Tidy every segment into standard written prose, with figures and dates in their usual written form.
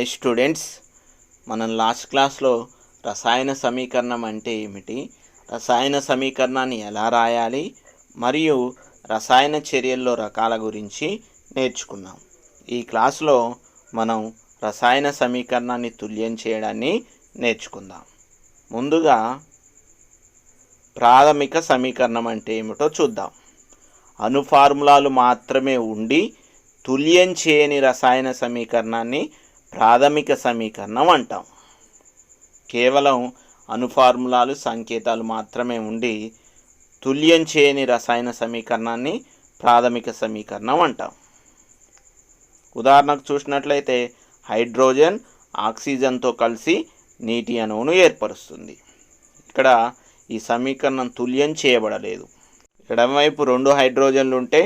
Hi students, మనం last క్లాస్లో రసాయన సమీకరణం అంటే ఏమిటి, రసాయన సమీకరణాన్ని ఎలా రాయాలి మరియు రసాయన చర్యల్లో రకాల గురించి నేర్చుకున్నాం. ఈ క్లాస్లో మనం రసాయన సమీకరణాన్ని తుల్యం చేయడాన్ని నేర్చుకుందాం. ముందుగా ప్రాథమిక సమీకరణం అంటే ఏమిటో చూద్దాం. అణు ఫార్ములాలు మాత్రమే ఉండి తుల్యం చేయని రసాయన సమీకరణాన్ని ప్రాథమిక సమీకరణం అంటాం. కేవలం అణు ఫార్ములాలు సంకేతాలు మాత్రమే ఉండి తుల్యం చేయని రసాయన సమీకరణాన్ని ప్రాథమిక సమీకరణం అంటాం. ఉదాహరణకు చూసినట్లయితే హైడ్రోజన్ ఆక్సిజన్తో కలిసి నీటి అణువును ఏర్పరుస్తుంది. ఇక్కడ ఈ సమీకరణం తుల్యం చేయబడలేదు. ఎడమవైపు 2 హైడ్రోజన్లు ఉంటే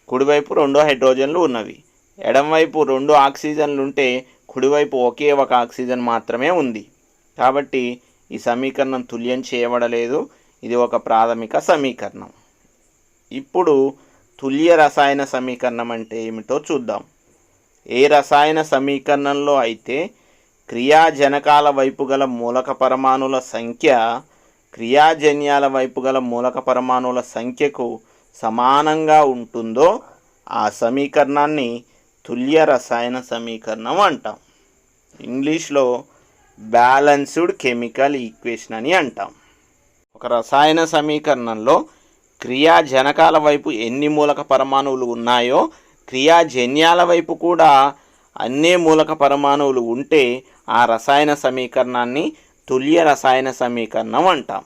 కుడివైపు 2 హైడ్రోజన్లు ఉన్నవి. ఎడమవైపు 2 ఆక్సిజన్లు ఉంటే కుడివైపు ఒకే ఒక ఆక్సిజన్ మాత్రమే ఉంది. కాబట్టి ఈ సమీకరణం తుల్యం చేయబడలేదు. ఇది ఒక ప్రాథమిక సమీకరణం. ఇప్పుడు తుల్య రసాయన సమీకరణం అంటే ఏమిటో చూద్దాం. ఏ రసాయన సమీకరణంలో అయితే క్రియాజనకాల వైపు గల మూలక పరమాణుల సంఖ్య క్రియాజన్యాల వైపు గల మూలక పరమాణుల సంఖ్యకు సమానంగా ఉంటుందో ఆ సమీకరణాన్ని తుల్య రసాయన సమీకరణం అంటాం. ఇంగ్లీష్లో బ్యాలెన్స్డ్ కెమికల్ ఈక్వేషన్ అని అంటాం. ఒక రసాయన సమీకరణంలో క్రియాజనకాల వైపు ఎన్ని మూలక పరమాణువులు ఉన్నాయో క్రియాజన్యాల వైపు కూడా అన్నే మూలక పరమాణువులు ఉంటే ఆ రసాయన సమీకరణాన్ని తుల్య రసాయన సమీకరణం అంటాం.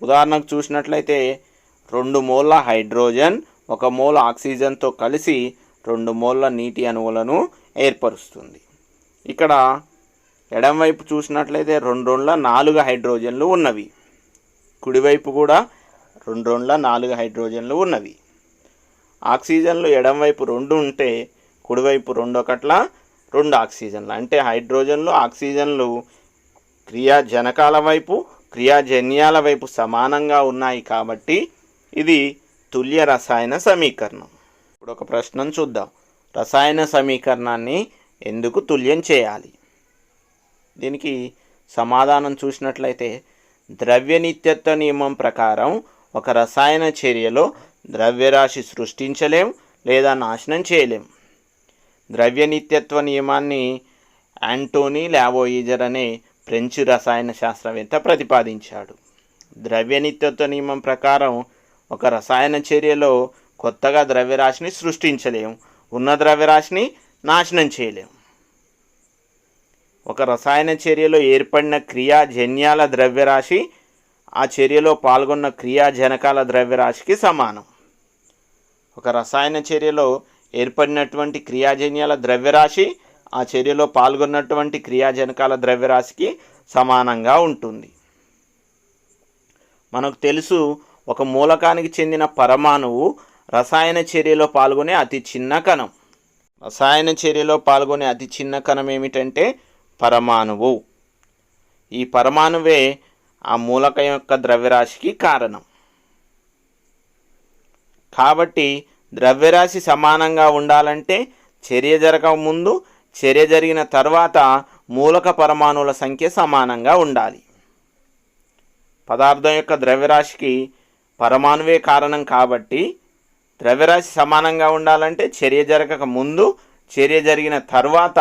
ఉదాహరణకు చూసినట్లయితే 2 మోల్ల హైడ్రోజన్ 1 మోల్ ఆక్సిజన్తో కలిసి 2 మోల్ల నీటి అణువులను ఏర్పరుస్తుంది. ఇక్కడ ఎడమవైపు చూసినట్లయితే 2 4 హైడ్రోజన్లు ఉన్నవి. కుడివైపు కూడా 2 4 హైడ్రోజన్లు ఉన్నవి. ఆక్సిజన్లు ఎడమవైపు 2 ఉంటే కుడివైపు 2 ఆక్సిజన్లు, అంటే హైడ్రోజన్లు ఆక్సిజన్లు క్రియాజనకాల వైపు క్రియాజన్యాల వైపు సమానంగా ఉన్నాయి. కాబట్టి ఇది తుల్య రసాయన సమీకరణం. ఇప్పుడు ఒక ప్రశ్నను చూద్దాం. రసాయన సమీకరణాన్ని ఎందుకు తుల్యం చేయాలి? దీనికి సమాధానం చూసినట్లయితే ద్రవ్య నిత్యత్వ నియమం ప్రకారం ఒక రసాయన చర్యలో ద్రవ్యరాశి సృష్టించలేం లేదా నాశనం చేయలేం. ద్రవ్య నిత్యత్వ నియమాన్ని యాంటోనీ లావోయిజర్ అనే ఫ్రెంచ్ రసాయన శాస్త్రవేత్త ప్రతిపాదించాడు. ద్రవ్య నిత్యత్వ నియమం ప్రకారం ఒక రసాయన చర్యలో కొత్తగా ద్రవ్యరాశిని సృష్టించలేం, ఉన్న ద్రవ్యరాశిని నాశనం చేయలేం. ఒక రసాయన చర్యలో ఏర్పడిన క్రియాజన్యాల ద్రవ్యరాశి ఆ చర్యలో పాల్గొన్న క్రియాజనకాల ద్రవ్యరాశికి సమానం. ఒక రసాయన చర్యలో ఏర్పడినటువంటి క్రియాజన్యాల ద్రవ్యరాశి ఆ చర్యలో పాల్గొన్నటువంటి క్రియాజనకాల ద్రవ్యరాశికి సమానంగా ఉంటుంది. మనకు తెలుసు, ఒక మూలకానికి చెందిన పరమాణువు రసాయన చర్యలో పాల్గొనే అతి చిన్న కణం. రసాయన చర్యలో పాల్గొనే అతి చిన్న కణం ఏమిటంటే పరమాణువు. ఈ పరమాణువే ఆ మూలకం యొక్క ద్రవ్యరాశికి కారణం. కాబట్టి ద్రవ్యరాశి సమానంగా ఉండాలంటే చర్య జరగక ముందు చర్య జరిగిన తర్వాత మూలక పరమాణువుల సంఖ్య సమానంగా ఉండాలి. పదార్థం యొక్క ద్రవ్యరాశికి పరమాణువే కారణం. కాబట్టి ద్రవ్యరాశి సమానంగా ఉండాలంటే చర్య జరగక ముందు చర్య జరిగిన తర్వాత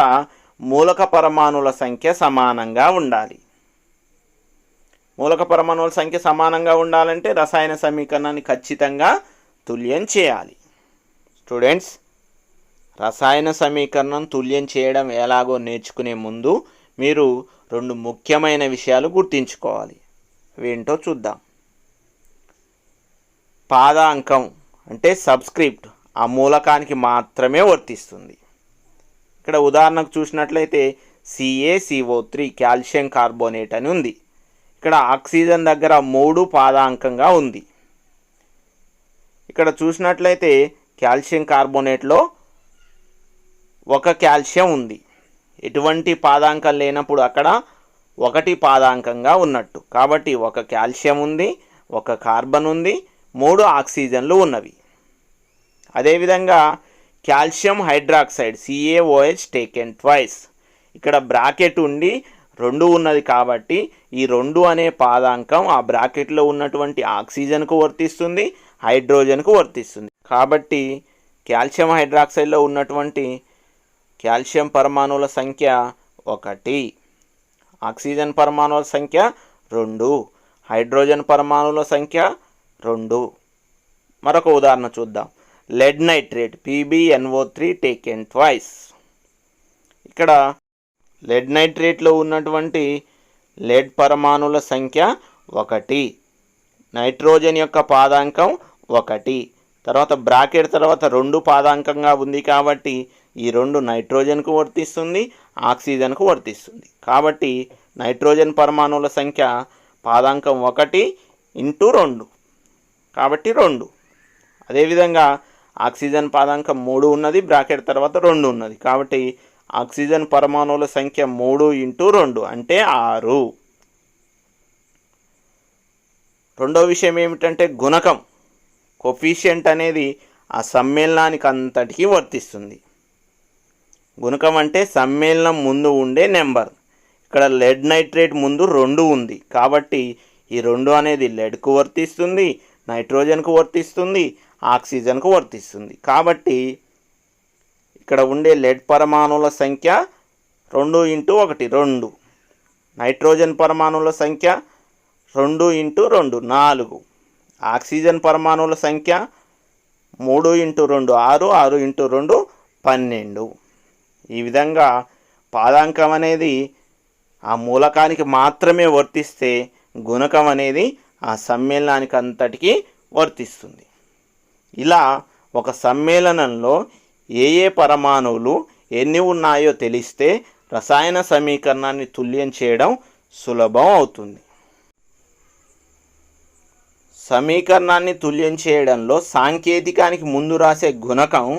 మూలక పరమాణువుల సంఖ్య సమానంగా ఉండాలి. మూలక పరమాణువుల సంఖ్య సమానంగా ఉండాలంటే రసాయన సమీకరణాన్ని ఖచ్చితంగా తుల్యం చేయాలి. స్టూడెంట్స్, రసాయన సమీకరణం తుల్యం చేయడం ఎలాగో నేర్చుకునే ముందు మీరు 2 ముఖ్యమైన విషయాలు గుర్తుంచుకోవాలి. అవేంటో చూద్దాం. పాదాంకం అంటే సబ్స్క్రిప్ట్ ఆ మూలకానికి మాత్రమే వర్తిస్తుంది. ఇక్కడ ఉదాహరణకు చూసినట్లయితే CaCO3 కాల్షియం కార్బోనేట్ అని ఉంది. ఇక్కడ ఆక్సిజన్ దగ్గర 3 పాదాంకంగా ఉంది. ఇక్కడ చూసినట్లయితే కాల్షియం కార్బోనేట్లో 1 కాల్షియం ఉంది. ఎటువంటి పాదాంకం లేనప్పుడు అక్కడ 1 పాదాంకంగా ఉన్నట్టు. కాబట్టి 1 కాల్షియం ఉంది, 1 కార్బన్ ఉంది, 3 ఆక్సిజన్లు ఉన్నవి. అదేవిధంగా calcium hydroxide CaOH taken twice. ఇక్కడ బ్రాకెట్ ఉండి 2 ఉన్నది కాబట్టి ఈ 2 అనే పాదాంకం ఆ బ్రాకెట్లో ఉన్నటువంటి ఆక్సిజన్కు వర్తిస్తుంది, హైడ్రోజన్కు వర్తిస్తుంది. కాబట్టి కాల్షియం హైడ్రాక్సైడ్లో ఉన్నటువంటి కాల్షియం పరమాణువుల సంఖ్య 1, ఆక్సిజన్ పరమాణువుల సంఖ్య 2, హైడ్రోజన్ పరమాణువుల సంఖ్య 2. మరొక ఉదాహరణ చూద్దాం. Lead nitrate PbNO3 taken twice. ఇక్కడ లెడ్ నైట్రేట్లో ఉన్నటువంటి లెడ్ పరమాణువుల సంఖ్య 1, నైట్రోజన్ యొక్క పాదాంకం 1, తర్వాత బ్రాకెట్ తర్వాత 2 పాదాంకంగా ఉంది కాబట్టి ఈ 2 నైట్రోజన్కు వర్తిస్తుంది, ఆక్సిజన్కు వర్తిస్తుంది. కాబట్టి నైట్రోజన్ పరమాణువుల సంఖ్య పాదాంకం 1 × 2 కాబట్టి 2. అదేవిధంగా ఆక్సిజన్ పాదాంకం 3 ఉన్నది, బ్రాకెట్ తర్వాత 2 ఉన్నది కాబట్టి ఆక్సిజన్ పరమాణువుల సంఖ్య 3 × 2 అంటే 6. రెండో విషయం ఏమిటంటే గుణకం, కోఫిషియంట్ అనేది ఆ సమ్మేళనానికి అంతటికీ వర్తిస్తుంది. గుణకం అంటే సమ్మేళనం ముందు ఉండే నెంబర్. ఇక్కడ లెడ్ నైట్రేట్ ముందు 2 ఉంది కాబట్టి ఈ 2 అనేది లెడ్కు వర్తిస్తుంది, నైట్రోజన్కు వర్తిస్తుంది, ఆక్సిజన్కు వర్తిస్తుంది. కాబట్టి ఇక్కడ ఉండే లెడ్ పరమాణువుల సంఖ్య 2 × 1 2, నైట్రోజన్ పరమాణువుల సంఖ్య 2 × 2 4, ఆక్సిజన్ పరమాణువుల సంఖ్య 3 × 2 6, 6 × 2 12. ఈ విధంగా పాదాంకం అనేది ఆ మూలకానికి మాత్రమే వర్తిస్తే గుణకం అనేది ఆ సమ్మేళనానికి అంతటికీ వర్తిస్తుంది. ఇలా ఒక సమ్మేళనంలో ఏ పరమాణువులు ఎన్ని ఉన్నాయో తెలిస్తే రసాయన సమీకరణాన్ని తుల్యం చేయడం సులభం అవుతుంది. సమీకరణాన్ని తుల్యం చేయడంలో సాంకేతికానికి ముందు రాసే గుణకం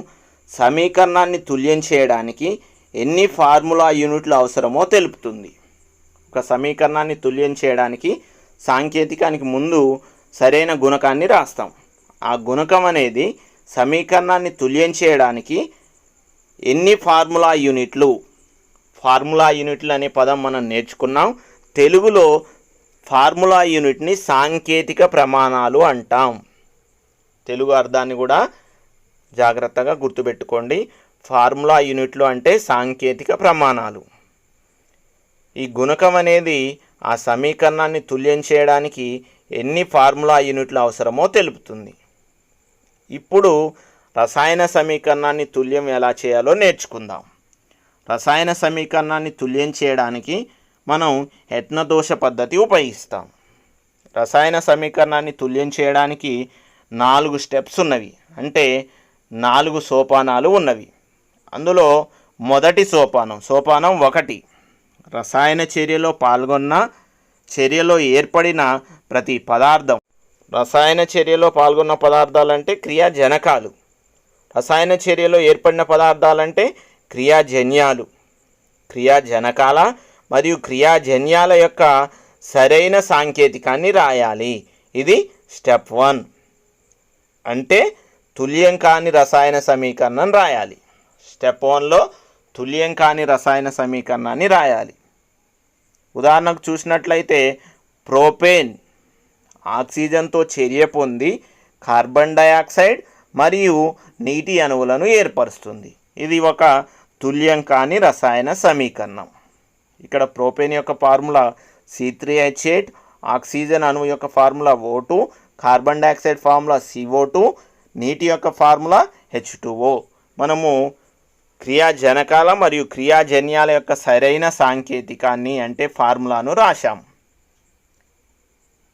సమీకరణాన్ని తుల్యం చేయడానికి ఎన్ని ఫార్ములా యూనిట్లు అవసరమో తెలుపుతుంది. ఒక సమీకరణాన్ని తుల్యం చేయడానికి సాంకేతికానికి ముందు సరైన గుణకాన్ని రాస్తాం. ఆ గుణకం అనేది సమీకరణాన్ని తుల్యం చేయడానికి ఎన్ని ఫార్ములా యూనిట్లు అనే పదం మనం నేర్చుకున్నాం. తెలుగులో ఫార్ములా యూనిట్ని సాంకేతిక ప్రమాణాలు అంటాం. తెలుగు అర్థాన్ని కూడా జాగ్రత్తగా గుర్తుపెట్టుకోండి. ఫార్ములా యూనిట్లు అంటే సాంకేతిక ప్రమాణాలు. ఈ గుణకం అనేది ఆ సమీకరణాన్ని తుల్యం చేయడానికి ఎన్ని ఫార్ములా యూనిట్లు అవసరమో తెలుపుతుంది. ఇప్పుడు రసాయన సమీకరణాన్ని తుల్యం ఎలా చేయాలో నేర్చుకుందాం. రసాయన సమీకరణాన్ని తుల్యం చేయడానికి మనం యత్నదోష పద్ధతి ఉపయోగిస్తాం. రసాయన సమీకరణాన్ని తుల్యం చేయడానికి 4 స్టెప్స్ ఉన్నవి, అంటే 4 సోపానాలు ఉన్నవి. అందులో మొదటి సోపానం 1, రసాయన చర్యలో పాల్గొన్న చర్యలో ఏర్పడిన ప్రతి పదార్థం. రసాయన చర్యలో పాల్గొన్న పదార్థాలంటే క్రియాజనకాలు, రసాయన చర్యలో ఏర్పడిన పదార్థాలంటే క్రియాజన్యాలు. క్రియాజనకాల మరియు క్రియాజన్యాల యొక్క సరైన సాంకేతికాన్ని రాయాలి. ఇది స్టెప్ 1. అంటే తుల్యం కాని రసాయన సమీకరణం రాయాలి. స్టెప్ 1లో తుల్యం కాని రసాయన సమీకరణాన్ని రాయాలి. ఉదాహరణకు చూసినట్లయితే ప్రోపేన్ ఆక్సిజన్తో చర్య పొంది కార్బన్ డయాక్సైడ్ మరియు నీటి అణువులను ఏర్పరుస్తుంది. ఇది ఒక తుల్యం కాని రసాయన సమీకరణం. ఇక్కడ ప్రోపేన్ యొక్క ఫార్ములా C3H8, ఆక్సిజన్ అణువు యొక్క formula O2, carbon dioxide formula CO2, నీటి యొక్క ఫార్ములా H2O. మనము క్రియాజనకాల మరియు క్రియాజన్యాల యొక్క సరైన సాంకేతికాన్ని అంటే ఫార్ములాను రాశాం.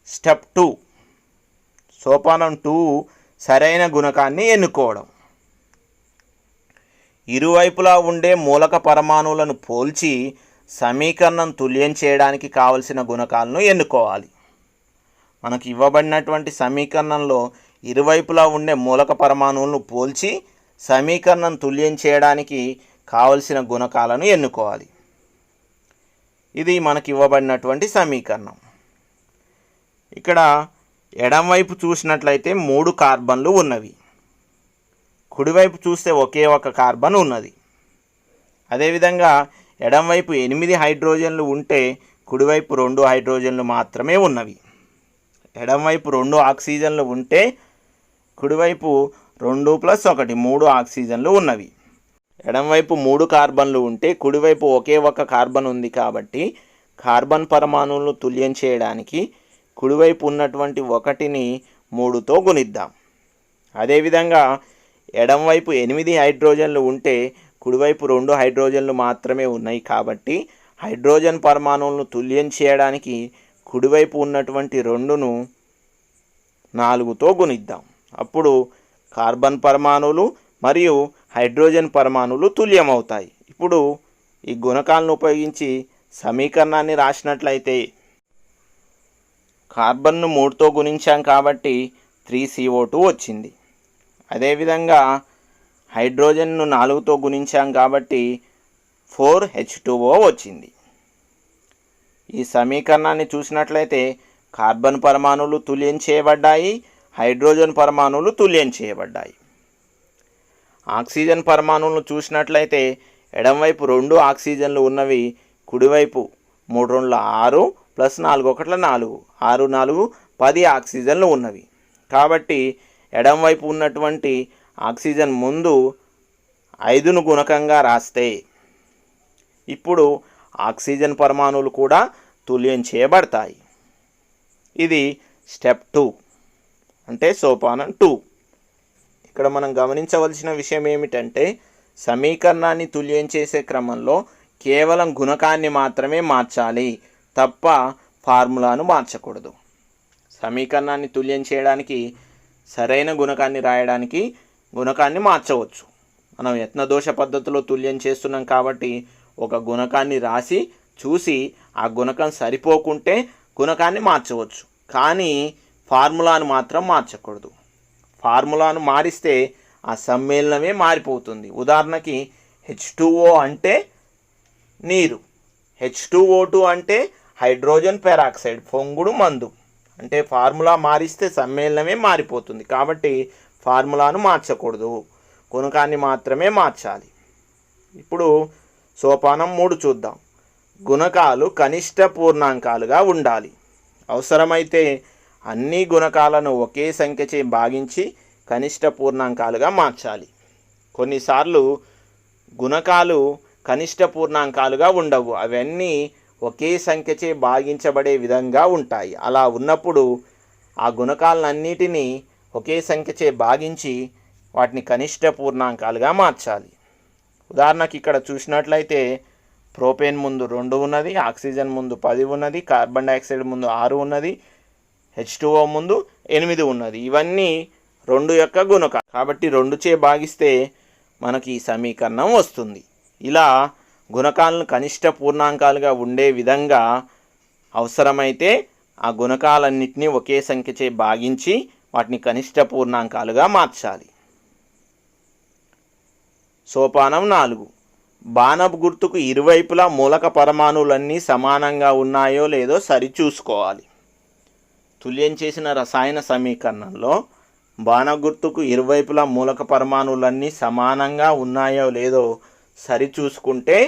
స్టెప్ 2, సోపానం 2, సరైన గుణకాన్ని ఎన్నుకోవడం. ఇరువైపులా ఉండే మూలక పరమాణువులను పోల్చి సమీకరణం తుల్యం చేయడానికి కావలసిన గుణకాలను ఎన్నుకోవాలి. మనకు ఇవ్వబడినటువంటి సమీకరణంలో ఇరువైపులా ఉండే మూలక పరమాణువులను పోల్చి సమీకరణం తుల్యం చేయడానికి కావలసిన గుణకాలను ఎన్నుకోవాలి. ఇది మనకి ఇవ్వబడినటువంటి సమీకరణం. ఇక్కడ ఎడమవైపు చూసినట్లయితే 3 కార్బన్లు ఉన్నవి. కుడివైపు చూస్తే ఒకే ఒక కార్బన్ ఉన్నది. అదేవిధంగా ఎడంవైపు 8 హైడ్రోజన్లు ఉంటే కుడివైపు 2 హైడ్రోజన్లు మాత్రమే ఉన్నవి. ఎడంవైపు 2 ఆక్సిజన్లు ఉంటే కుడివైపు 2 + 1 3 ఆక్సిజన్లు ఉన్నవి. ఎడంవైపు 3 కార్బన్లు ఉంటే కుడివైపు ఒకే ఒక కార్బన్ ఉంది కాబట్టి కార్బన్ పరమాణువులను తుల్యం చేయడానికి కుడివైపు ఉన్నటువంటి 1ని 3తో గుణిద్దాం. అదేవిధంగా ఎడంవైపు 8 హైడ్రోజన్లు ఉంటే కుడివైపు 2 హైడ్రోజన్లు మాత్రమే ఉన్నాయి కాబట్టి హైడ్రోజన్ పరమాణువులను తుల్యం చేయడానికి కుడివైపు ఉన్నటువంటి 2ను 4తో గుణిద్దాం. అప్పుడు కార్బన్ పరమాణువులు మరియు హైడ్రోజన్ పరమాణువులు తుల్యమవుతాయి. ఇప్పుడు ఈ గుణకాలను ఉపయోగించి సమీకరణాన్ని రాసినట్లయితే కార్బన్ను 3తో గుణించాం కాబట్టి 3CO2 వచ్చింది. అదేవిధంగా హైడ్రోజన్ను 4తో గుణించాం కాబట్టి 4H2O వచ్చింది. ఈ సమీకరణాన్ని చూసినట్లయితే కార్బన్ పరమాణువులు తుల్యం చేయబడ్డాయి, హైడ్రోజన్ పరమాణువులు తుల్యం చేయబడ్డాయి. ఆక్సిజన్ పరమాణువులను చూసినట్లయితే ఎడంవైపు 2 ఆక్సిజన్లు ఉన్నవి, కుడివైపు 3 2 6 + 4 1 4 6 4 10 ఆక్సిజన్లు ఉన్నవి. కాబట్టి ఎడంవైపు ఉన్నటువంటి ఆక్సిజన్ ముందు 5ను గుణకంగా రాస్తే ఇప్పుడు ఆక్సిజన్ పరమాణువులు కూడా తుల్యం చేయబడతాయి. ఇది స్టెప్ 2 అంటే సోపానం 2. ఇక్కడ మనం గమనించవలసిన విషయం ఏమిటంటే సమీకరణాన్ని తుల్యం చేసే క్రమంలో కేవలం గుణకాన్ని మాత్రమే మార్చాలి, తప్ప ఫార్ములాను మార్చకూడదు. సమీకరణాన్ని తుల్యం చేయడానికి సరైన గుణకాన్ని రాయడానికి గుణకాన్ని మార్చవచ్చు. మనం యత్నదోష పద్ధతిలో తుల్యం చేస్తున్నాం కాబట్టి ఒక గుణకాన్ని రాసి చూసి ఆ గుణకం సరిపోకుంటే గుణకాన్ని మార్చవచ్చు, కానీ ఫార్ములాను మాత్రం మార్చకూడదు. ఫార్ములాను మారిస్తే ఆ సమ్మేళనమే మారిపోతుంది. ఉదాహరణకి H2O అంటే నీరు, H2O2 అంటే హైడ్రోజన్ పెరాక్సైడ్ పొంగుడు మందు. అంటే ఫార్ములా మారిస్తే సమ్మేళనమే మారిపోతుంది. కాబట్టి ఫార్ములాను మార్చకూడదు, గుణకాన్ని మాత్రమే మార్చాలి. ఇప్పుడు సోపానం 3 చూద్దాం. గుణకాలు కనిష్ట పూర్ణాంకాలుగా ఉండాలి. అవసరమైతే అన్ని గుణకాలను ఒకే సంఖ్యచే భాగించి కనిష్ట పూర్ణాంకాలుగా మార్చాలి. కొన్నిసార్లు గుణకాలు కనిష్ట పూర్ణాంకాలుగా ఉండవు, అవన్నీ ఒకే సంఖ్యచే భాగించబడే విధంగా ఉంటాయి. అలా ఉన్నప్పుడు ఆ గుణకాలన్నిటినీ ఒకే సంఖ్యచే భాగించి వాటిని కనిష్ట పూర్ణాంకాలుగా మార్చాలి. ఉదాహరణకి ఇక్కడ చూసినట్లయితే ప్రోపేన్ ముందు 2 ఉన్నది, ఆక్సిజన్ ముందు 10 ఉన్నది, కార్బన్ డైఆక్సైడ్ ముందు 6 ఉన్నది, H2O ముందు 8 ఉన్నది. ఇవన్నీ 2 యొక్క గుణకాలు కాబట్టి 2చే భాగిస్తే మనకి ఈ సమీకరణం వస్తుంది. ఇలా గుణకాలను కనిష్ట పూర్ణాంకాలుగా ఉండే విధంగా అవసరమైతే ఆ గుణకాలన్నింటినీ ఒకే సంఖ్యచే భాగించి వాటిని కనిష్ట పూర్ణాంకాలుగా మార్చాలి. సోపానం 4. బాణపు గుర్తుకు ఇరువైపులా మూలక పరమాణువులన్నీ సమానంగా ఉన్నాయో లేదో సరిచూసుకోవాలి. తుల్యం చేసిన రసాయన సమీకరణంలో బాణపు గుర్తుకు ఇరువైపులా మూలక పరమాణువులన్నీ సమానంగా ఉన్నాయో లేదో సరిచూసుకుంటే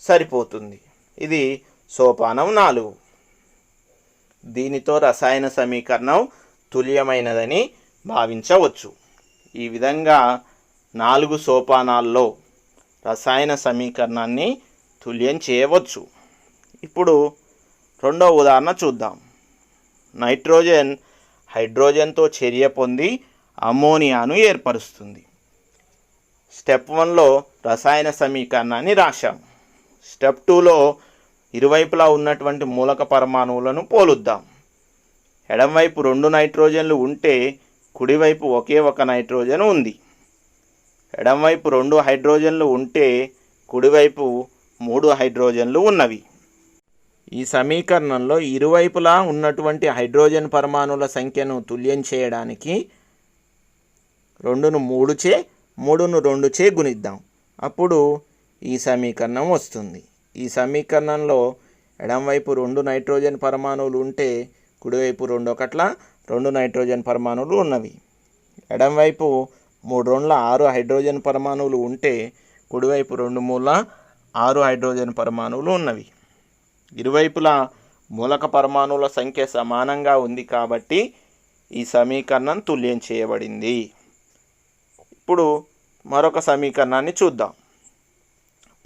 సరిపోతుంది. ఇది సోపానం 4. దీనితో రసాయన సమీకరణం తుల్యమైనదని భావించవచ్చు. ఈ విధంగా 4 సోపానాల్లో రసాయన సమీకరణాన్ని తుల్యం చేయవచ్చు. ఇప్పుడు రెండవ ఉదాహరణ చూద్దాం. నైట్రోజన్ హైడ్రోజన్తో చర్య పొంది అమ్మోనియాను ఏర్పరుస్తుంది. స్టెప్ 1లో రసాయన సమీకరణాన్ని రాశాం. స్టెప్ 2లో ఇరువైపులా ఉన్నటువంటి మూలక పరమాణువులను పోలుద్దాం. ఎడంవైపు 2 నైట్రోజన్లు ఉంటే కుడివైపు ఒకే ఒక నైట్రోజన్ ఉంది. ఎడంవైపు 2 హైడ్రోజన్లు ఉంటే కుడివైపు 3 హైడ్రోజన్లు ఉన్నవి. ఈ సమీకరణంలో ఇరువైపులా ఉన్నటువంటి హైడ్రోజన్ పరమాణువుల సంఖ్యను తుల్యం చేయడానికి 2ను 3చే 3ను 2చే గుణిద్దాం. అప్పుడు ఈ సమీకరణం వస్తుంది. ఈ సమీకరణంలో ఎడంవైపు 2 నైట్రోజన్ పరమాణువులు ఉంటే కుడివైపు 2 1 2 నైట్రోజన్ పరమాణువులు ఉన్నవి. ఎడంవైపు 3 6 హైడ్రోజన్ పరమాణువులు ఉంటే కుడివైపు 2 6 హైడ్రోజన్ పరమాణువులు ఉన్నవి. ఇరువైపులా మూలక పరమాణువుల సంఖ్య సమానంగా ఉంది కాబట్టి ఈ సమీకరణం తుల్యం చేయబడింది. ఇప్పుడు మరొక సమీకరణాన్ని చూద్దాం.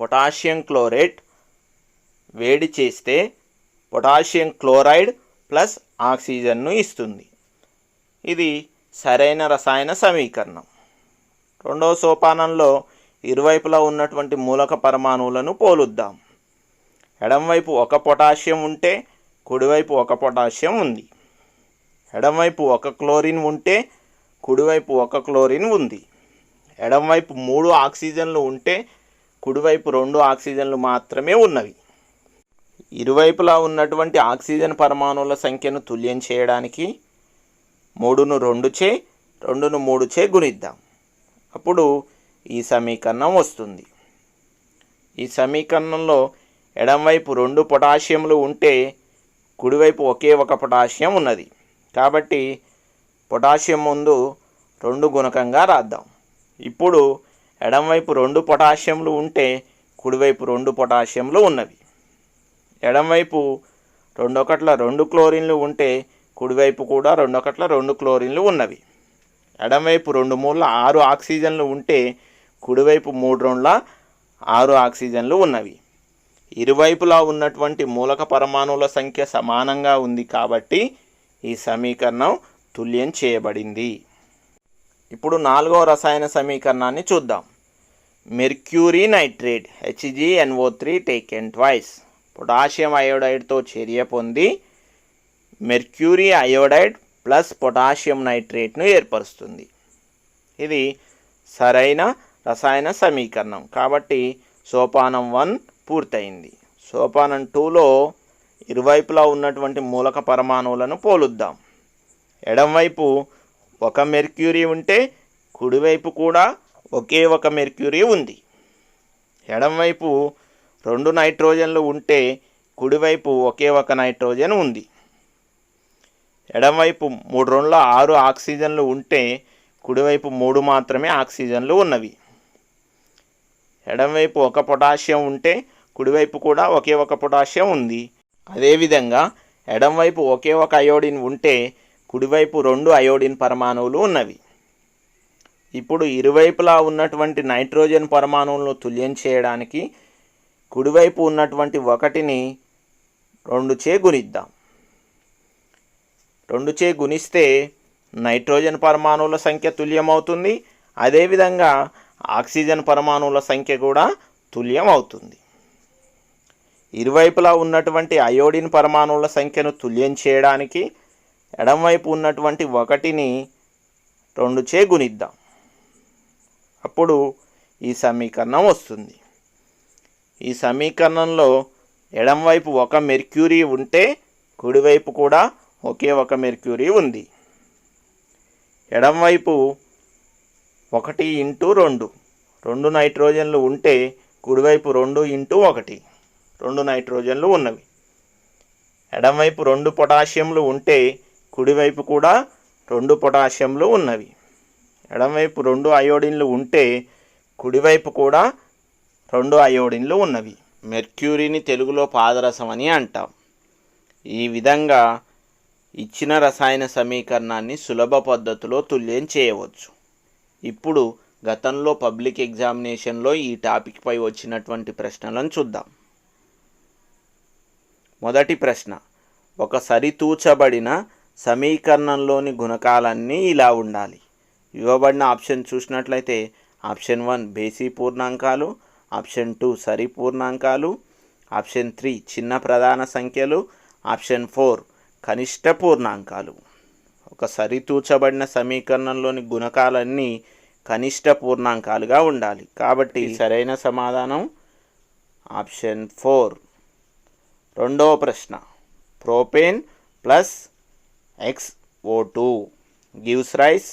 పొటాషియం క్లోరైడ్ వేడి చేస్తే పొటాషియం క్లోరైడ్ ప్లస్ ఆక్సిజన్ను ఇస్తుంది. ఇది సరైన రసాయన సమీకరణం. రెండవ సోపానంలో ఇరువైపులా ఉన్నటువంటి మూలక పరమాణువులను పోలుద్దాం. ఎడమవైపు ఒక పొటాషియం ఉంటే కుడివైపు ఒక పొటాషియం ఉంది. ఎడమవైపు ఒక క్లోరిన్ ఉంటే కుడివైపు ఒక క్లోరిన్ ఉంది. ఎడమవైపు 3 ఆక్సిజన్లు ఉంటే కుడివైపు 2 ఆక్సిజన్లు మాత్రమే ఉన్నవి. ఇరువైపులా ఉన్నటువంటి ఆక్సిజన్ పరమాణువుల సంఖ్యను తుల్యం చేయడానికి 3ను 2చే 2ను 3చే గుణిద్దాం. అప్పుడు ఈ సమీకరణం వస్తుంది. ఈ సమీకరణంలో ఎడమవైపు 2 పొటాషియంలు ఉంటే కుడివైపు ఒకే ఒక పొటాషియం ఉన్నది. కాబట్టి పొటాషియం ముందు 2 గుణకంగా రాద్దాం. ఇప్పుడు ఎడమవైపు 2 పొటాషియంలు ఉంటే కుడివైపు 2 పొటాషియంలు ఉన్నవి. ఎడమవైపు 2 ఒకట్ల 2 క్లోరిన్లు ఉంటే కుడివైపు కూడా 2 ఒకట్ల 2 క్లోరిన్లు ఉన్నవి. ఎడమవైపు 2 మూల 6 ఆక్సిజన్లు ఉంటే కుడివైపు 3 రెండ్ల 6 ఆక్సిజన్లు ఉన్నవి. ఇరువైపులా ఉన్నటువంటి మూలక పరమాణువుల సంఖ్య సమానంగా ఉంది కాబట్టి ఈ సమీకరణం తుల్యం చేయబడింది. ఇప్పుడు 4వ రసాయన సమీకరణాన్ని చూద్దాం. Mercury nitrate HgNO3 taken twice potassium అయోడైడ్తో చర్య పొంది మెర్క్యూరీ అయోడైడ్ ప్లస్ పొటాషియం నైట్రేట్ను ఏర్పరుస్తుంది. ఇది సరైన రసాయన సమీకరణం కాబట్టి సోపానం 1 పూర్తయింది. సోపానం 2లో ఇరువైపులా ఉన్నటువంటి మూలక పరమాణువులను పోలుద్దాం. ఎడమవైపు ఒక మెర్క్యూరీ ఉంటే కుడివైపు కూడా ఒకే ఒక మెర్క్యూరీ ఉంది. ఎడమవైపు 2 నైట్రోజన్లు ఉంటే కుడివైపు ఒకే ఒక నైట్రోజన్ ఉంది. ఎడమవైపు 3 రెండ్ల 6 ఆక్సిజన్లు ఉంటే కుడివైపు 3 మాత్రమే ఆక్సిజన్లు ఉన్నవి. ఎడమవైపు ఒక పొటాషియం ఉంటే కుడివైపు కూడా ఒకే ఒక పొటాషియం ఉంది. అదేవిధంగా ఎడమవైపు ఒకే ఒక అయోడిన్ ఉంటే కుడివైపు 2 అయోడిన్ పరమాణువులు ఉన్నవి. ఇప్పుడు ఇరువైపులా ఉన్నటువంటి నైట్రోజన్ పరమాణువులను తుల్యం చేయడానికి కుడివైపు ఉన్నటువంటి 1ని 2చే గుణిద్దాం. 2చే గుణిస్తే నైట్రోజన్ పరమాణువుల సంఖ్య తుల్యం అవుతుంది. అదేవిధంగా ఆక్సిజన్ పరమాణువుల సంఖ్య కూడా తుల్యం అవుతుంది. ఇరువైపులా ఉన్నటువంటి అయోడిన్ పరమాణువుల సంఖ్యను తుల్యం చేయడానికి ఎడమవైపు ఉన్నటువంటి 1ని 2చే గుణిద్దాం. అప్పుడు ఈ సమీకరణం వస్తుంది. ఈ సమీకరణంలో ఎడమవైపు ఒక మెర్క్యూరీ ఉంటే కుడివైపు కూడా ఒకే ఒక మెర్క్యూరీ ఉంది. ఎడమవైపు 1 ఇంటూ 2 నైట్రోజన్లు ఉంటే కుడివైపు 2 ఇంటూ 1 2 నైట్రోజన్లు ఉన్నవి. ఎడమవైపు 2 పొటాషియంలు ఉంటే కుడివైపు కూడా 2 పొటాషియంలు ఉన్నవి. ఎడమవైపు 2 అయోడిన్లు ఉంటే కుడివైపు కూడా 2 అయోడిన్లు ఉన్నవి. మెర్క్యూరీని తెలుగులో పాదరసం అని అంటాం. ఈ విధంగా ఇచ్చిన రసాయన సమీకరణాన్ని సులభ పద్ధతిలో తుల్యం చేయవచ్చు. ఇప్పుడు గతంలో పబ్లిక్ ఎగ్జామినేషన్లో ఈ టాపిక్పై వచ్చినటువంటి ప్రశ్నలను చూద్దాం. మొదటి ప్రశ్న, ఒక సరితూచబడిన సమీకరణంలోని గుణకాలన్నీ ఇలా ఉండాలి. ఇవ్వబడిన ఆప్షన్ చూసినట్లయితే ఆప్షన్ 1 బేసి పూర్ణాంకాలు, ఆప్షన్ 2 సరి పూర్ణాంకాలు, ఆప్షన్ 3 చిన్న ప్రధాన సంఖ్యలు, ఆప్షన్ 4 కనిష్ట పూర్ణాంకాలు. ఒక సరితూచబడిన సమీకరణంలోని గుణకాలన్నీ కనిష్ట పూర్ణాంకాలుగా ఉండాలి కాబట్టి సరైన సమాధానం ఆప్షన్ 4. రెండవ ప్రశ్న, propane plus XO2 gives rise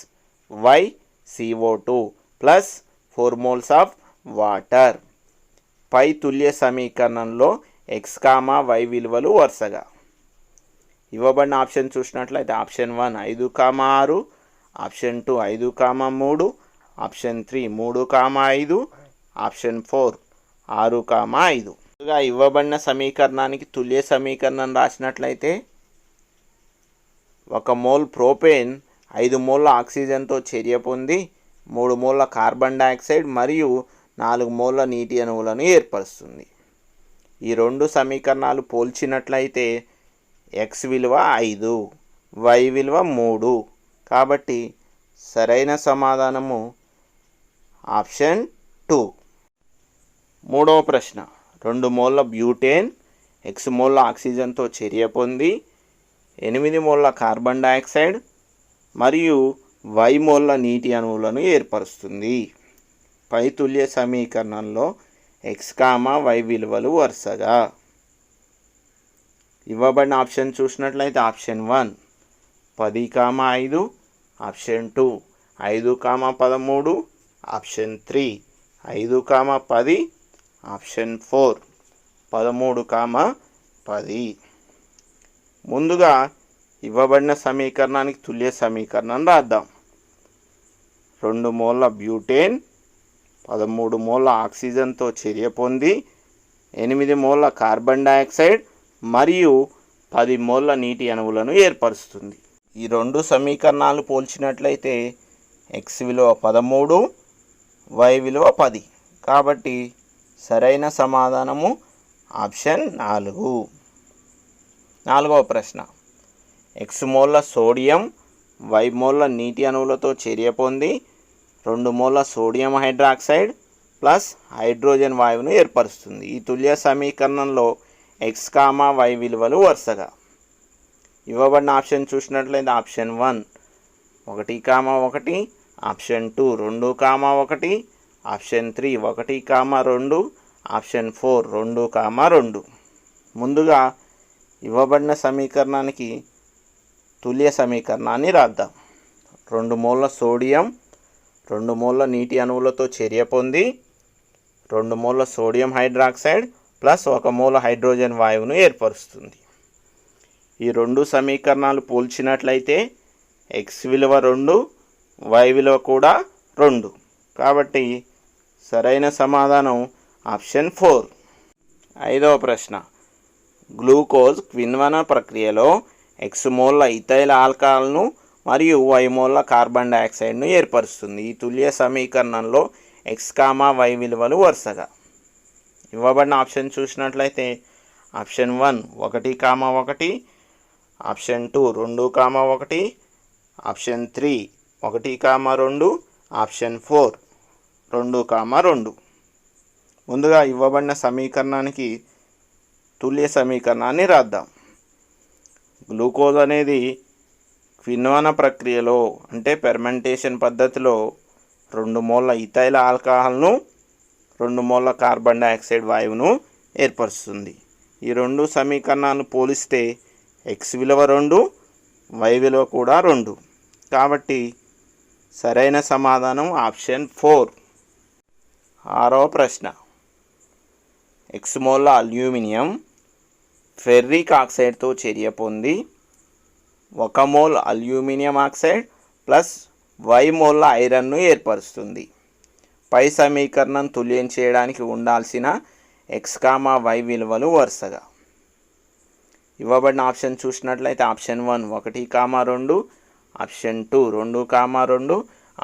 YCO2 plus 4 moles of water. పై తుల్య సమీకరణంలో X, Y విలువలు వరుసగా. ఇవ్వబడిన ఆప్షన్ చూసినట్లయితే ఆప్షన్ 1 5, 6, ఆప్షన్ 2 5, 3, ఆప్షన్ 3 3,5, ఆప్షన్ 4 6,5. ముందుగా ఇవ్వబడిన సమీకరణానికి తుల్య సమీకరణం రాసినట్లయితే 1 మోల్ ప్రోపేన్ 5 మోల్ల ఆక్సిజన్తో చర్య పొంది 3 మోల్ల కార్బన్ డయాక్సైడ్ మరియు 4 మోల్ల నీటి అణువులను ఏర్పరుస్తుంది. ఈ రెండు సమీకరణాలు పోల్చినట్లయితే x విలువ 5, y విలువ 3. కాబట్టి సరైన సమాధానము ఆప్షన్ 2. మూడవ ప్రశ్న 2 మోల్ల బ్యూటేన్ x మోల్ల ఆక్సిజన్తో చర్య పొంది 8 మోల్ల కార్బన్ డయాక్సైడ్ మరియు y మోల్ల నీటి అణువులను ఏర్పరుస్తుంది. పై తుల్య సమీకరణంలో x, y విలువలు వరుసగా ఇవ్వబడిన ఆప్షన్ చూసినట్లయితే ఆప్షన్ 1 10,5, ఆప్షన్ 2 5,13, ఆప్షన్ 3 5,10, ఆప్షన్ 4 13,10. ముందుగా ఇవ్వబడిన సమీకరణానికి తుల్య సమీకరణం రాద్దాం. 2 మోల్ల బ్యూటేన్ 13 మోల్ల ఆక్సిజన్తో చర్య పొంది 8 మోల్ల కార్బన్ డయాక్సైడ్ మరియు 10 మోల్ల నీటి అణువులను ఏర్పరుస్తుంది. ఈ రెండు సమీకరణాలు పోల్చినట్లయితే x విలువ 13, y విలువ 10. కాబట్టి సరైన సమాధానము ఆప్షన్ 4. నాలుగవ ప్రశ్న x మోల్ల సోడియం y మోల్ల నీటి అణువులతో చర్య పొంది 2 మోల్ల సోడియం హైడ్రాక్సైడ్ ప్లస్ హైడ్రోజన్ వాయువును ఏర్పరుస్తుంది. ఈ తుల్య సమీకరణంలో x, y విలువలు వరుసగా ఇవ్వబడిన ఆప్షన్ చూసినట్లయితే ఆప్షన్ 1 1,1, ఆప్షన్ 2 2,1, ఆప్షన్ 3 1,2, ఆప్షన్ 4 2,2. ముందుగా ఇవ్వబడిన సమీకరణానికి తుల్య సమీకరణాన్ని రాద్దాం. 2 మోల్ల సోడియం 2 మోల్ల నీటి అణువులతో చర్య పొంది 2 మోల్ల sodium hydroxide plus 1 mole hydrogen వాయువును ఏర్పరుస్తుంది. ఈ రెండు సమీకరణాలు పోల్చినట్లయితే x విలువ 2, y విలువ కూడా 2. కాబట్టి సరైన సమాధానం ఆప్షన్ 4. ఐదవ ప్రశ్న గ్లూకోజ్ క్విన్వన ప్రక్రియలో x మోల్ల ఇథైల్ ఆల్కహాల్ను మరియు y మోల్ల కార్బన్ డయాక్సైడ్ను ఏర్పరుస్తుంది. ఈ తుల్య సమీకరణంలో x, y విలువలు వరుసగా ఇవ్వబడిన ఆప్షన్ చూసినట్లయితే ఆప్షన్ 1 1,1, ఆప్షన్ 2 2,1, ఆప్షన్ 3 1,2, ఆప్షన్ 4 2,2. ముందుగా ఇవ్వబడిన సమీకరణానికి తుల్య సమీకరణాన్ని రాద్దాం. గ్లూకోజ్ అనేది క్విన్వన ప్రక్రియలో అంటే ఫెర్మెంటేషన్ పద్ధతిలో 2 మోల్ల ఇథైల్ ఆల్కహాల్ను 2 మోల్ల కార్బన్ డయాక్సైడ్ వాయువును ఏర్పరుస్తుంది. ఈ రెండు సమీకరణాలు పోలిస్తే x విలువ 2, y విలువ కూడా 2. కాబట్టి సరైన సమాధానం ఆప్షన్ 4. ఆరవ ప్రశ్న x మోల్ల అల్యూమినియం ఫెర్రిక్ ఆక్సైడ్తో చర్య పొంది 1 mole aluminium oxide plus y మోల్ల ఐరన్ను ఏర్పరుస్తుంది. పై సమీకరణం తుల్యం చేయడానికి ఉండాల్సిన x, y విలువలు వరుసగా ఇవ్వబడిన ఆప్షన్ చూసినట్లయితే ఆప్షన్ 1 1,2, ఆప్షన్ 2 2,2,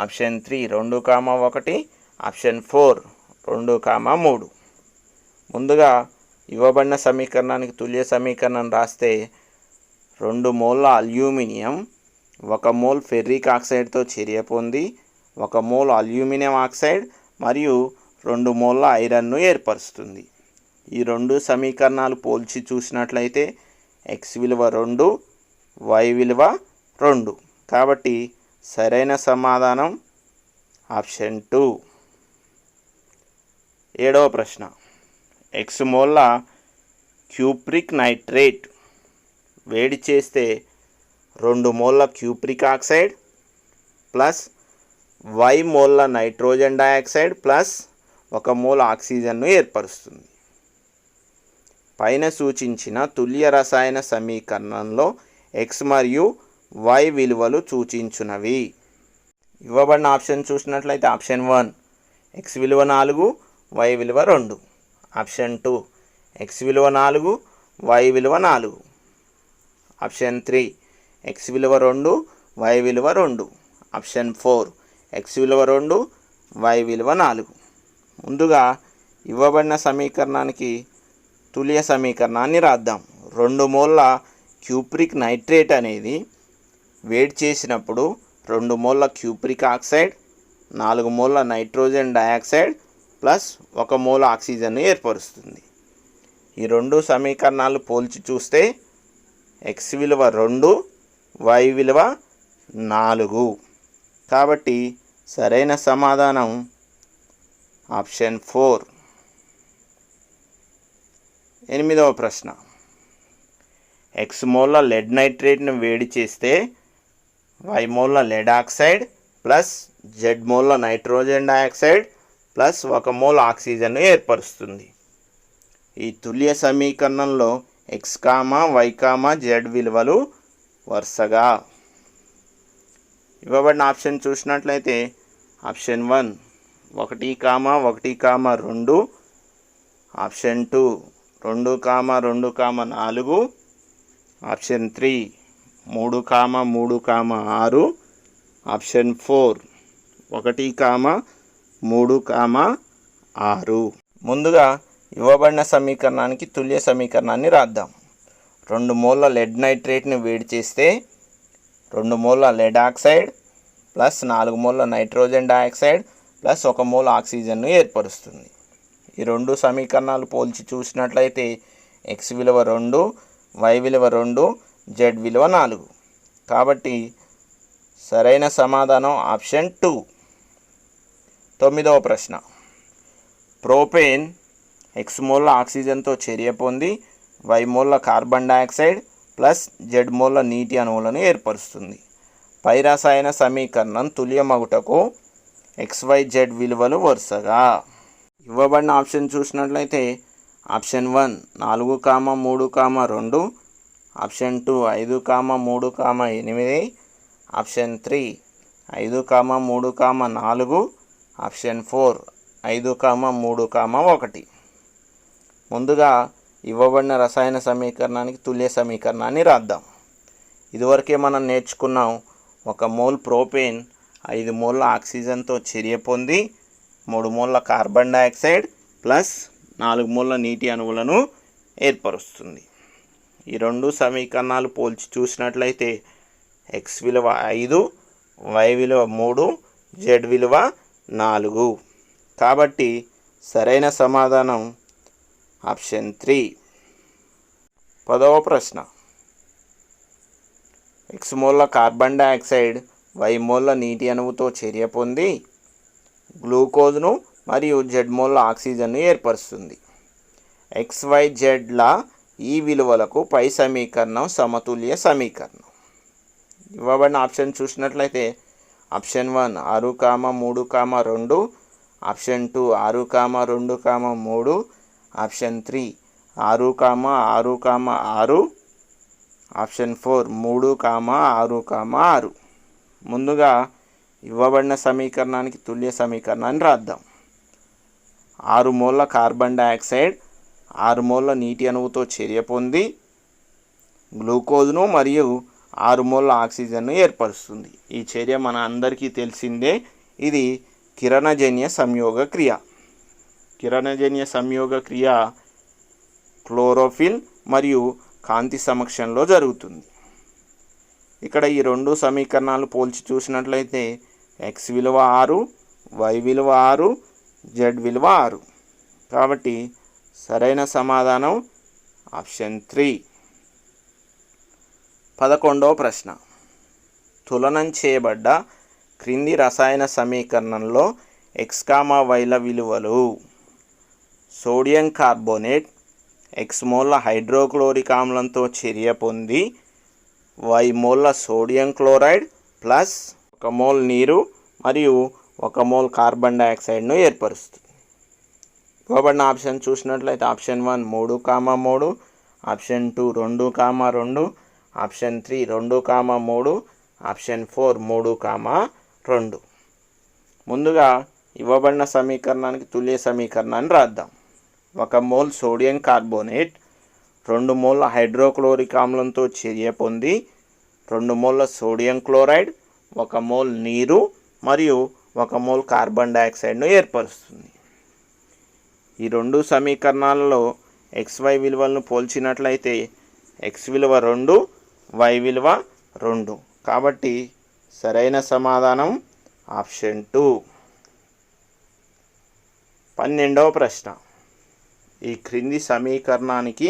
ఆప్షన్ 3 2,1, ఆప్షన్ 4 2,3. ముందుగా ఇవ్వబడిన సమీకరణానికి తుల్య సమీకరణం రాస్తే 2 మోల్ల అల్యూమినియం 1 మోల్ ఫెర్రిక్ ఆక్సైడ్తో చర్య పొంది 1 మోల్ అల్యూమినియం ఆక్సైడ్ మరియు 2 మోల్ల ఐరన్ను ఏర్పరుస్తుంది. ఈ రెండు సమీకరణాలు పోల్చి చూసినట్లయితే x విలువ 2, y విలువ 2. కాబట్టి సరైన సమాధానం ఆప్షన్ 2. ఏడవ ప్రశ్న x మోల్ల క్యూప్రిక్ నైట్రేట్ వేడి చేస్తే 2 మోల్ల క్యూప్రిక్ ఆక్సైడ్ ప్లస్ y మోల్ల నైట్రోజన్ డయాక్సైడ్ ప్లస్ 1 మోల్ ఆక్సిజన్ను ఏర్పరుస్తుంది. పైన సూచించిన తుల్య రసాయన సమీకరణంలో x మరియు y విలువలు సూచించునవి. ఇవ్వబడిన ఆప్షన్ చూసినట్లయితే ఆప్షన్ 1 ఎక్స్ విలువ 4 వై విలువ 2, ఆప్షన్ 2 ఎక్స్ విలువ 4 వై విలువ 4, ఆప్షన్ 3 ఎక్స్ విలువ 2 వై విలువ 2, ఆప్షన్ 4 ఎక్స్ విలువ 2 వై విలువ 4. ముందుగా ఇవ్వబడిన సమీకరణానికి తుల్య సమీకరణాన్ని రాద్దాం. 2 మోల్ల క్యూప్రిక్ నైట్రేట్ అనేది వేడి చేసినప్పుడు 2 మోల్ల క్యూప్రిక్ ఆక్సైడ్, 4 మోల్ల నైట్రోజన్ డయాక్సైడ్ ప్లస్ 1 మోల్ ఆక్సిజన్ను ఏర్పరుస్తుంది. ఈ 2 సమీకరణాలు పోల్చి చూస్తే ఎక్స్ విలువ 2 వై విలువ 4. కాబట్టి సరైన సమాధానం ఆప్షన్ 4. 8వ ప్రశ్న. ఎక్స్ మోల్ల లెడ్ నైట్రేట్ను వేడి చేస్తే వై మోల్ల లెడ్ ఆక్సైడ్ ప్లస్ జెడ్ మోల్ల నైట్రోజన్ డయాక్సైడ్ ప్లస్ 1 మోల్ ఆక్సిజన్ను ఏర్పరుస్తుంది. ఈ తుల్య సమీకరణంలో X comma Y comma Z విలువలు వరుసగా ఇవ్వబడిన ఆప్షన్ చూసినట్లయితే ఆప్షన్ 1 1, 1, 2, ఆప్షన్ 2 2, 2, 4, ఆప్షన్ 3 3, 3, 6, ఆప్షన్ 4 1, 3, 6. ముందుగా ఇవ్వబడిన సమీకరణానికి తుల్య సమీకరణాన్ని రాద్దాం. 2 మోల్ల లెడ్ నైట్రేట్ని వేడి చేస్తే 2 మోల్ల లెడ్ ఆక్సైడ్ ప్లస్ 4 మోల్ల నైట్రోజన్ డయాక్సైడ్ ప్లస్ 1 మోల్ ఆక్సిజన్ను ఏర్పరుస్తుంది. ఈ 2 సమీకరణాలు పోల్చి చూసినట్లయితే ఎక్స్ విలువ 2 వై విలువ 2 జెడ్ విలువ 4. కాబట్టి సరైన సమాధానం ఆప్షన్ 2. 9వ ప్రశ్న. ప్రోపేన్ ఎక్స్ మోల్ల ఆక్సిజన్తో చర్య పొంది వై మోల్ల కార్బన్ డయాక్సైడ్ ప్లస్ జెడ్ మోల్ల నీటి అణువులను ఏర్పరుస్తుంది. పై రసాయన సమీకరణం తుల్యమగుటకు XYZ విలువలు వరుసగా ఇవ్వబడిన ఆప్షన్ చూసినట్లయితే ఆప్షన్ 1 4, 3, 2, ఆప్షన్ 2 5, 3, 8, ఆప్షన్ 3 5, 3, 4, ఆప్షన్ 4 5, 3, 1. ముందుగా ఇవ్వబడిన రసాయన సమీకరణానికి తుల్య సమీకరణాన్ని రాద్దాం. ఇదివరకే మనం నేర్చుకున్నాం 1 మోల్ ప్రోపేన్ 5 మోల్ల ఆక్సిజన్తో చర్య పొంది 3 మోల్ల కార్బన్ డయాక్సైడ్ ప్లస్ 4 మోల్ల నీటి అణువులను ఏర్పరుస్తుంది. ఈ 2 సమీకరణాలు పోల్చి చూసినట్లయితే ఎక్స్ విలువ 5 వై విలువ 3 జెడ్ విలువ 4. కాబట్టి సరైన సమాధానం ఆప్షన్ 3. 10వ ప్రశ్న. ఎక్స్ మోల్ల కార్బన్ డయాక్సైడ్ వై మోల్ల నీటి అణువుతో చర్య పొంది గ్లూకోజ్ను మరియు జెడ్ మోల్ల ఆక్సిజన్ను ఏర్పరుస్తుంది. XYZల ఈ విలువలకు పై సమీకరణం సమతుల్య సమీకరణం. ఇవ్వబడిన ఆప్షన్ చూసినట్లయితే ఆప్షన్ 1 6, 3, 2, ఆప్షన్ 2 6, 2, 3, ఆప్షన్ 3 6, 6, 6, ఆప్షన్ 4 3, 6, 6. ముందుగా ఇవ్వబడిన సమీకరణానికి తుల్య సమీకరణాన్ని రాద్దాం. 6 మోల్ల కార్బన్ డయాక్సైడ్ 6 మోల్ల నీటి అణువుతో చర్య పొంది గ్లూకోజ్ను మరియు 6 మోల్ల ఆక్సిజన్ను ఏర్పరుస్తుంది. ఈ చర్య మన అందరికీ తెలిసిందే. ఇది కిరణజన్య సంయోగ క్రియ. కిరణజన్య సంయోగ క్రియ క్లోరోఫిల్ మరియు కాంతి సమక్షంలో జరుగుతుంది. ఇక్కడ ఈ 2 సమీకరణాలు పోల్చి చూసినట్లయితే ఎక్స్ విలువ 6 వై విలువ 6 జెడ్ విలువ 6. కాబట్టి సరైన సమాధానం ఆప్షన్ 3. 11వ ప్రశ్న. తులనం చేయబడ్డ క్రింది రసాయన సమీకరణంలో ఎక్స్, వైల విలువలు సోడియం కార్బోనేట్ ఎక్స్ మోల్ల హైడ్రోక్లోరిక్ ఆమ్లంతో చర్య పొంది వై మోల్ల సోడియం క్లోరైడ్ ప్లస్ 1 మోల్ నీరు మరియు 1 మోల్ కార్బన్ డయాక్సైడ్ను ఏర్పరుస్తుంది. ఇవ్వబడిన ఆప్షన్ చూసినట్లయితే ఆప్షన్ 1 3, 3, ఆప్షన్ 2 2, 2, ఆప్షన్ 3 2, 3, ఆప్షన్ 4 3, 2. ముందుగా ఇవ్వబడిన సమీకరణానికి తుల్య సమీకరణాన్ని రాద్దాం. 1 మోల్ సోడియం కార్బోనేట్ 2 మోల్ల హైడ్రోక్లోరిక్ ఆమ్లంతో చర్య పొంది 2 మోల్ల సోడియం క్లోరైడ్ 1 మోల్ నీరు మరియు 1 మోల్ కార్బన్ డయాక్సైడ్ను ఏర్పరుస్తుంది. ఈ రెండు సమీకరణాలలో XY విలువలను పోల్చినట్లయితే X విలువ 2, Y విలువ 2. కాబట్టి సరైన సమాధానం ఆప్షన్ 2. 12వ ప్రశ్న. ఈ క్రింది సమీకరణానికి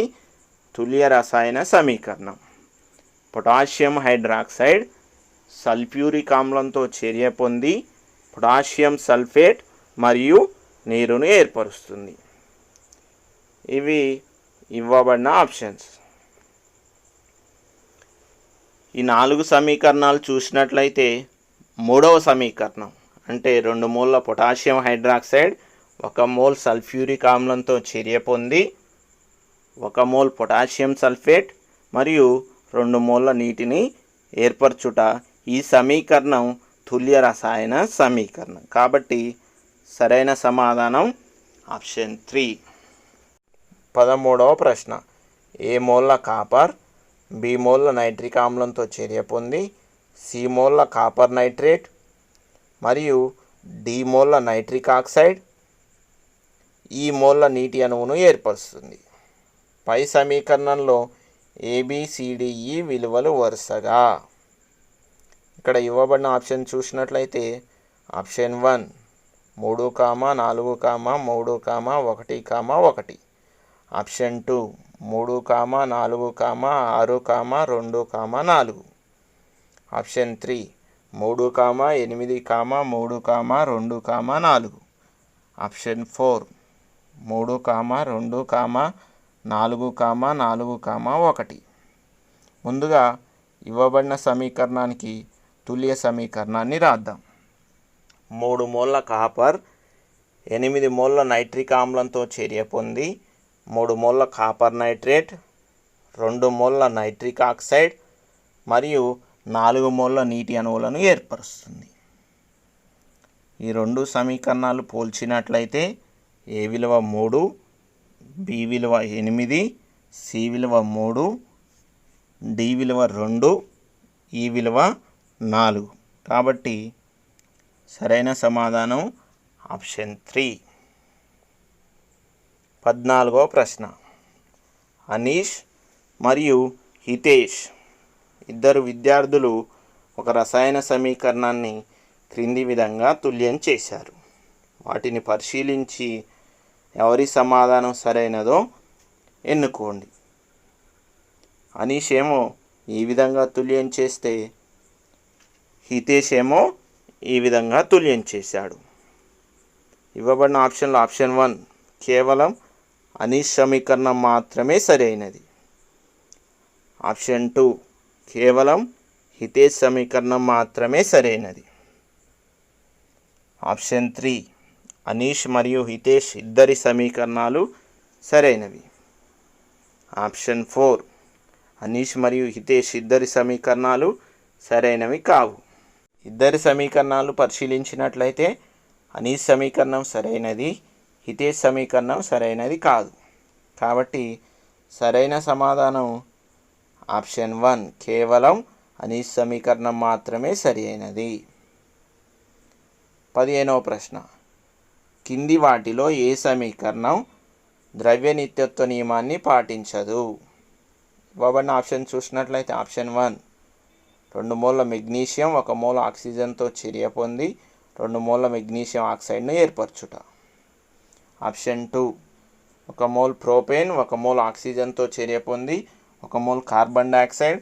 తుల్య రసాయన సమీకరణం. పొటాషియం హైడ్రాక్సైడ్ సల్ఫ్యూరిక్ ఆమ్లంతో చర్య పొంది పొటాషియం సల్ఫేట్ మరియు నీరును ఏర్పరుస్తుంది. ఇవి ఇవ్వబడిన ఆప్షన్స్. ఈ 4 సమీకరణాలు చూసినట్లయితే మూడవ సమీకరణం అంటే 2 మోల్ల పొటాషియం హైడ్రాక్సైడ్ 1 మోల్ సల్ఫ్యూరిక్ ఆమ్లంతో చర్య పొంది 1 మోల్ పొటాషియం సల్ఫేట్ మరియు 2 మోల్ల నీటిని ఏర్పరచుట ఈ సమీకరణం తుల్య రసాయన సమీకరణం. కాబట్టి సరైన సమాధానం ఆప్షన్ 3. 13వ ప్రశ్న. ఏ మోల్ల కాపర్ బి మోల్ల నైట్రిక్ ఆమ్లంతో చర్య పొంది సి మోల్ల కాపర్ నైట్రేట్ మరియు డి మోల్ల నైట్రిక్ ఆక్సైడ్ ఈ మోల్ల నీటి అణువును ఏర్పరుస్తుంది. పై సమీకరణంలో ABCDE విలువలు వరుసగా. ఇక్కడ ఇవ్వబడిన ఆప్షన్ చూసినట్లయితే ఆప్షన్ 1 3, 4, 3, 1, 1. ఆప్షన్ 2 3, 4, 6, 2, 4. ఆప్షన్ 3 3, 8, 3, 2, 4. ఆప్షన్ 4 3, 2, 4, 4, 1. ముందుగా ఇవ్వబడిన సమీకరణానికి తుల్య సమీకరణాన్ని రాద్దాం. 3 మోల్ల కాపర్ 8 మోల్ల నైట్రిక్ ఆమ్లంతో చర్య పొంది 3 మోల్ల కాపర్ నైట్రేట్ 2 మోల్ల నైట్రిక్ ఆక్సైడ్ మరియు 4 మోల్ల నీటి అణువులను ఏర్పరుస్తుంది. ఈ రెండు సమీకరణాలు పోల్చినట్లయితే ఏ విలువ 3, బి విలువ 8, సి విలువ 3, డి విలువ 2, ఈ విలువ 4. కాబట్టి సరైన సమాధానం ఆప్షన్ 3. 14వ ప్రశ్న. అనీష్ మరియు హితేష్ ఇద్దరు విద్యార్థులు ఒక రసాయన సమీకరణాన్ని క్రింది విధంగా తుల్యం చేశారు. వాటిని పరిశీలించి ఎవరి సమాధానం సరైనదో ఎన్నుకోండి. అనీష్ ఏమో ఈ విధంగా తుల్యం చేస్తే హితేష్ ఏమో ఈ విధంగా తుల్యం చేశాడు. ఇవ్వబడిన ఆప్షన్లో ఆప్షన్ 1 కేవలం అనీష్ సమీకరణం మాత్రమే సరైనది. ఆప్షన్ 2 కేవలం హితేష్ సమీకరణం మాత్రమే సరైనది. ఆప్షన్ 3 అనీష్ మరియు హితేష్ ఇద్దరి సమీకరణాలు సరైనవి. ఆప్షన్ 4 అనీష్ మరియు హితేష్ ఇద్దరి సమీకరణాలు సరైనవి కావు. ఇద్దరి సమీకరణాలు పరిశీలించినట్లయితే అనీష్ సమీకరణం సరైనది, హితేష్ సమీకరణం సరైనది కాదు. కాబట్టి సరైన సమాధానం ఆప్షన్ 1 కేవలం అనీష్ సమీకరణం మాత్రమే సరైనది. 15వ ప్రశ్న. కింది వాటిలో ఏ సమీకరణం ద్రవ్య నిత్యత్వ నియమాన్ని పాటించదు? ఇవ్వబడిన ఆప్షన్ చూసినట్లయితే ఆప్షన్ 1 2 మోల్ల మెగ్నీషియం 1 మోల్ ఆక్సిజన్తో చర్య పొంది 2 మోల్ల మెగ్నీషియం ఆక్సైడ్ను ఏర్పరచుట. ఆప్షన్ 2 1 మోల్ ప్రోపేన్ 1 మోల్ ఆక్సిజన్తో చర్య పొంది 1 మోల్ కార్బన్ డయాక్సైడ్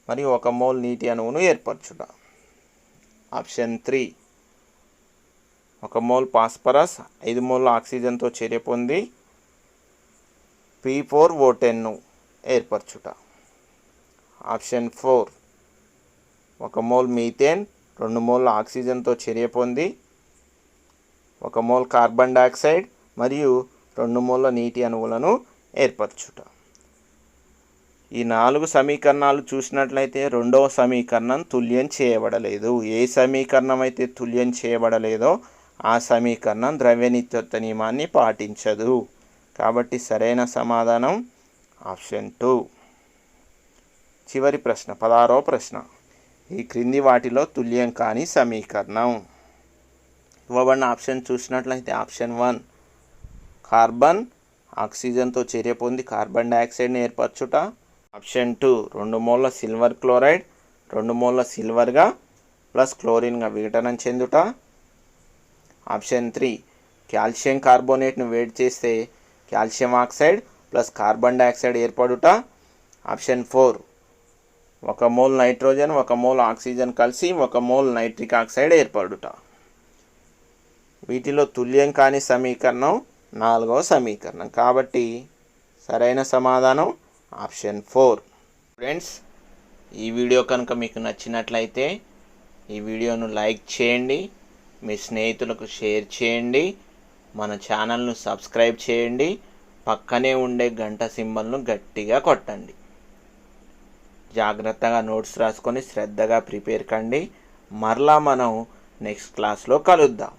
మరియు 1 మోల్ నీటి అణువును ఏర్పరచుట. ఆప్షన్ 3 1 మోల్ ఫాస్ఫరస్ 5 మోల్ ఆక్సిజన్తో చర్య పొంది P4O10ను ఏర్పరచుట. ఆప్షన్ 4 1 మోల్ మీథేన్ 2 మోల్ ఆక్సిజన్తో చర్య పొంది 1 మోల్ కార్బన్ డయాక్సైడ్ మరియు 2 మోల్ల నీటి అణువులను ఏర్పరచుట. ఈ 4 సమీకరణాలు చూసినట్లయితే రెండవ సమీకరణం తుల్యం చేయబడలేదు. ఏ సమీకరణం అయితే తుల్యం చేయబడలేదో ఆ సమీకరణం ద్రవ్య నిత్యత్వ నియమాన్ని పాటించదు. కాబట్టి సరైన సమాధానం ఆప్షన్ 2. చివరి ప్రశ్న 16వ ప్రశ్న. ఈ క్రింది వాటిలో తుల్యం కాని సమీకరణం. ఇవ్వబడిన ఆప్షన్ చూసినట్లయితే ఆప్షన్ 1 కార్బన్ ఆక్సిజన్తో చర్య పొంది కార్బన్ డైఆక్సైడ్ని ఏర్పరచుట. ఆప్షన్ 2 2 మోల్ల సిల్వర్ క్లోరైడ్ 2 మోల్ల సిల్వర్గా ప్లస్ క్లోరిన్గా విఘటనం చెందుట. ఆప్షన్ 3 కాల్షియం కార్బోనేట్ను వేడి చేస్తే calcium oxide plus carbon dioxide ఏర్పడుట. Option 4 1 mole nitrogen 1 mole oxygen కలిసి 1 మోల్ నైట్రిక్ ఆక్సైడ్ ఏర్పడుట. వీటిలో తుల్యం కాని సమీకరణం 4వ సమీకరణం. కాబట్టి సరైన సమాధానం ఆప్షన్ 4. ఫ్రెండ్స్, ఈ వీడియో కనుక మీకు నచ్చినట్లయితే ఈ వీడియోను లైక్ చేయండి, మీ స్నేహితులకు షేర్ చేయండి, మన ఛానల్ను సబ్స్క్రైబ్ చేయండి, పక్కనే ఉండే గంట సింబల్ను గట్టిగా కొట్టండి. జాగ్రత్తగా నోట్స్ రాసుకొని శ్రద్ధగా ప్రిపేర్ కండి. మరలా మనం నెక్స్ట్ క్లాస్లో కలుద్దాం.